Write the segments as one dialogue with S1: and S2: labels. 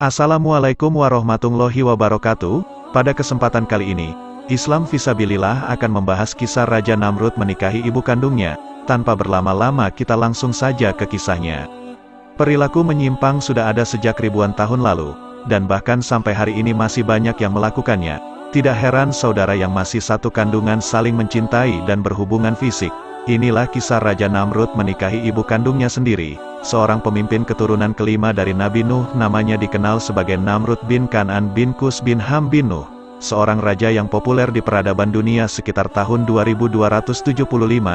S1: Assalamualaikum warahmatullahi wabarakatuh. Pada kesempatan kali ini, Islam Fisabilillah akan membahas kisah Raja Namrud menikahi ibu kandungnya. Tanpa berlama-lama kita langsung saja ke kisahnya. Perilaku menyimpang sudah ada sejak ribuan tahun lalu, dan bahkan sampai hari ini masih banyak yang melakukannya. Tidak heran saudara yang masih satu kandungan saling mencintai dan berhubungan fisik. Inilah kisah Raja Namrud menikahi ibu kandungnya sendiri, seorang pemimpin keturunan kelima dari Nabi Nuh, namanya dikenal sebagai Namrud bin Kan'an bin Kus bin Ham bin Nuh, seorang raja yang populer di peradaban dunia sekitar tahun 2275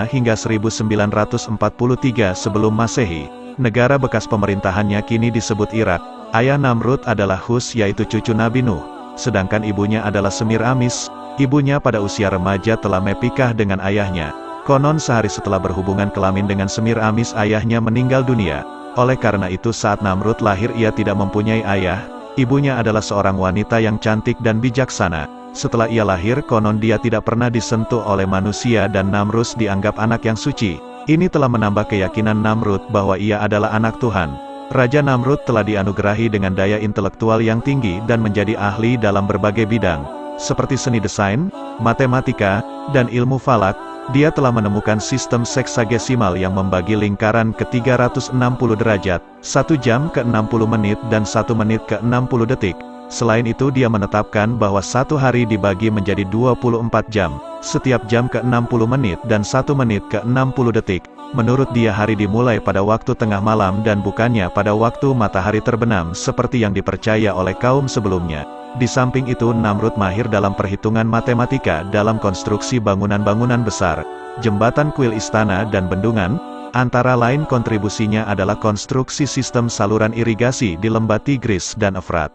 S1: hingga 1943 sebelum Masehi. Negara bekas pemerintahannya kini disebut Irak. Ayah Namrud adalah Hus, yaitu cucu Nabi Nuh, sedangkan ibunya adalah Semiramis. Ibunya pada usia remaja telah menikah dengan ayahnya. Konon sehari setelah berhubungan kelamin dengan Semiramis, ayahnya meninggal dunia. Oleh karena itu saat Namrud lahir ia tidak mempunyai ayah. Ibunya adalah seorang wanita yang cantik dan bijaksana. Setelah ia lahir konon dia tidak pernah disentuh oleh manusia dan Namrud dianggap anak yang suci. Ini telah menambah keyakinan Namrud bahwa ia adalah anak Tuhan. Raja Namrud telah dianugerahi dengan daya intelektual yang tinggi dan menjadi ahli dalam berbagai bidang, seperti seni desain, matematika, dan ilmu falak. Dia telah menemukan sistem seksagesimal yang membagi lingkaran ke 360 derajat, 1 jam ke 60 menit dan 1 menit ke 60 detik. Selain itu dia menetapkan bahwa satu hari dibagi menjadi 24 jam, setiap jam ke 60 menit dan 1 menit ke 60 detik. Menurut dia hari dimulai pada waktu tengah malam dan bukannya pada waktu matahari terbenam seperti yang dipercaya oleh kaum sebelumnya. Di samping itu Namrud mahir dalam perhitungan matematika dalam konstruksi bangunan-bangunan besar, jembatan, kuil, istana, dan bendungan. Antara lain kontribusinya adalah konstruksi sistem saluran irigasi di lembah Tigris dan Efrat.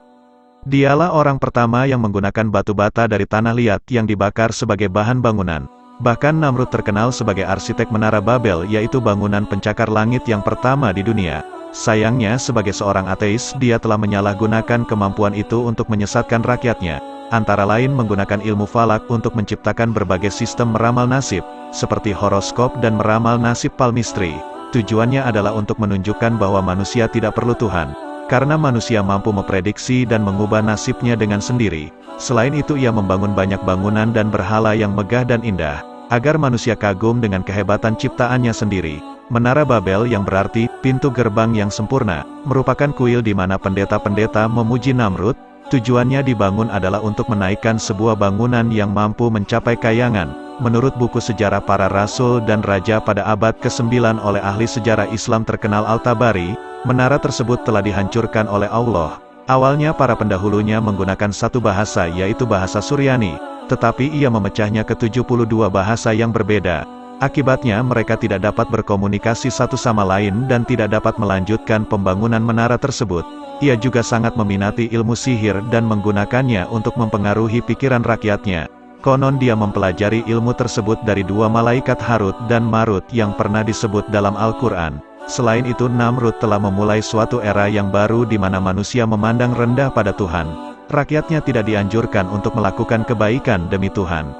S1: Dialah orang pertama yang menggunakan batu bata dari tanah liat yang dibakar sebagai bahan bangunan. Bahkan Namrud terkenal sebagai arsitek Menara Babel, yaitu bangunan pencakar langit yang pertama di dunia. Sayangnya sebagai seorang ateis dia telah menyalahgunakan kemampuan itu untuk menyesatkan rakyatnya. Antara lain menggunakan ilmu falak untuk menciptakan berbagai sistem meramal nasib, seperti horoskop dan meramal nasib palmistri. Tujuannya adalah untuk menunjukkan bahwa manusia tidak perlu Tuhan, karena manusia mampu memprediksi dan mengubah nasibnya dengan sendiri. Selain itu ia membangun banyak bangunan dan berhala yang megah dan indah, agar manusia kagum dengan kehebatan ciptaannya sendiri. Menara Babel, yang berarti pintu gerbang yang sempurna, merupakan kuil di mana pendeta-pendeta memuji Namrud. Tujuannya dibangun adalah untuk menaikkan sebuah bangunan yang mampu mencapai kayangan. Menurut buku sejarah para rasul dan raja pada abad ke-9 oleh ahli sejarah Islam terkenal Al-Tabari, menara tersebut telah dihancurkan oleh Allah. Awalnya para pendahulunya menggunakan satu bahasa, yaitu bahasa Suryani, tetapi ia memecahnya ke 72 bahasa yang berbeda. Akibatnya mereka tidak dapat berkomunikasi satu sama lain dan tidak dapat melanjutkan pembangunan menara tersebut. Ia juga sangat meminati ilmu sihir dan menggunakannya untuk mempengaruhi pikiran rakyatnya. Konon dia mempelajari ilmu tersebut dari dua malaikat Harut dan Marut yang pernah disebut dalam Al-Quran. Selain itu Namrud telah memulai suatu era yang baru di mana manusia memandang rendah pada Tuhan. Rakyatnya tidak dianjurkan untuk melakukan kebaikan demi Tuhan,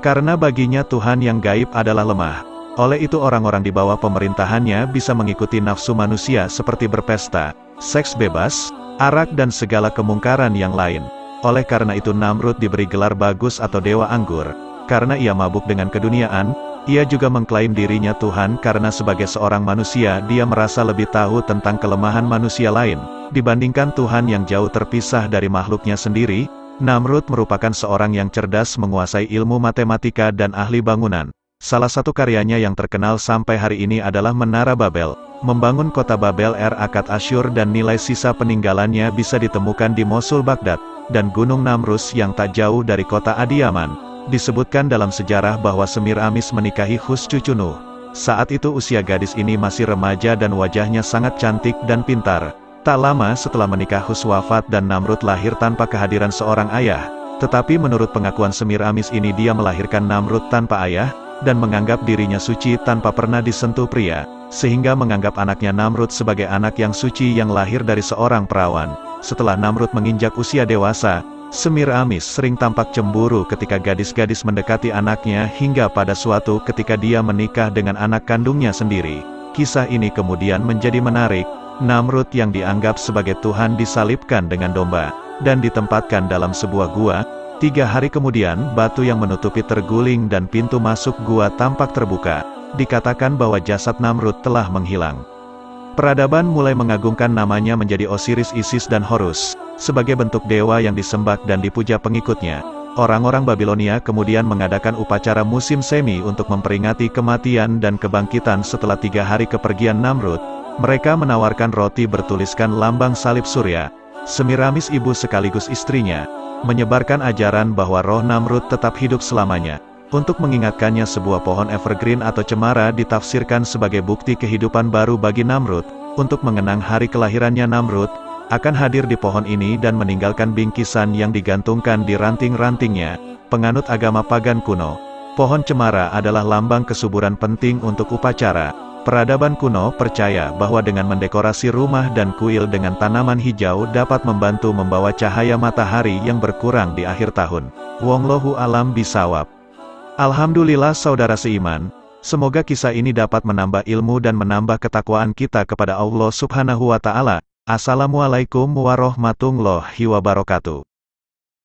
S1: karena baginya Tuhan yang gaib adalah lemah. Oleh itu orang-orang di bawah pemerintahannya bisa mengikuti nafsu manusia seperti berpesta, seks bebas, arak dan segala kemungkaran yang lain. Oleh karena itu Namrud diberi gelar bagus atau dewa anggur. Karena ia mabuk dengan keduniaan, ia juga mengklaim dirinya Tuhan karena sebagai seorang manusia dia merasa lebih tahu tentang kelemahan manusia lain. Dibandingkan Tuhan yang jauh terpisah dari makhluknya sendiri, Namrud merupakan seorang yang cerdas, menguasai ilmu matematika dan ahli bangunan. Salah satu karyanya yang terkenal sampai hari ini adalah Menara Babel. Membangun kota Babel Akad Asyur dan nilai sisa peninggalannya bisa ditemukan di Mosul, Baghdad, dan Gunung Namrus yang tak jauh dari kota Adiyaman. Disebutkan dalam sejarah bahwa Semiramis menikahi Hus, cucu Nuh. Saat itu usia gadis ini masih remaja dan wajahnya sangat cantik dan pintar. Tak lama setelah menikah Hus wafat dan Namrud lahir tanpa kehadiran seorang ayah. Tetapi menurut pengakuan Semiramis ini dia melahirkan Namrud tanpa ayah, dan menganggap dirinya suci tanpa pernah disentuh pria, sehingga menganggap anaknya Namrud sebagai anak yang suci yang lahir dari seorang perawan. Setelah Namrud menginjak usia dewasa, Semiramis sering tampak cemburu ketika gadis-gadis mendekati anaknya hingga pada suatu ketika dia menikah dengan anak kandungnya sendiri. Kisah ini kemudian menjadi menarik, Namrud yang dianggap sebagai Tuhan disalibkan dengan domba, dan ditempatkan dalam sebuah gua. 3 hari kemudian, batu yang menutupi terguling dan pintu masuk gua tampak terbuka. Dikatakan bahwa jasad Namrud telah menghilang. Peradaban mulai mengagungkan namanya menjadi Osiris, Isis dan Horus, sebagai bentuk dewa yang disembah dan dipuja pengikutnya. Orang-orang Babilonia kemudian mengadakan upacara musim semi untuk memperingati kematian dan kebangkitan setelah 3 hari kepergian Namrud. Mereka menawarkan roti bertuliskan lambang salib surya. Semiramis, ibu sekaligus istrinya, menyebarkan ajaran bahwa roh Namrud tetap hidup selamanya. Untuk mengingatkannya, sebuah pohon evergreen atau cemara ditafsirkan sebagai bukti kehidupan baru bagi Namrud. Untuk mengenang hari kelahirannya, Namrud akan hadir di pohon ini dan meninggalkan bingkisan yang digantungkan di ranting-rantingnya. Penganut agama pagan kuno, pohon cemara adalah lambang kesuburan penting untuk upacara. Peradaban kuno percaya bahwa dengan mendekorasi rumah dan kuil dengan tanaman hijau dapat membantu membawa cahaya matahari yang berkurang di akhir tahun. Wallahu a'lam bishawab. Alhamdulillah saudara seiman, semoga kisah ini dapat menambah ilmu dan menambah ketakwaan kita kepada Allah Subhanahu wa Ta'ala. Assalamualaikum warahmatullahi wabarakatuh.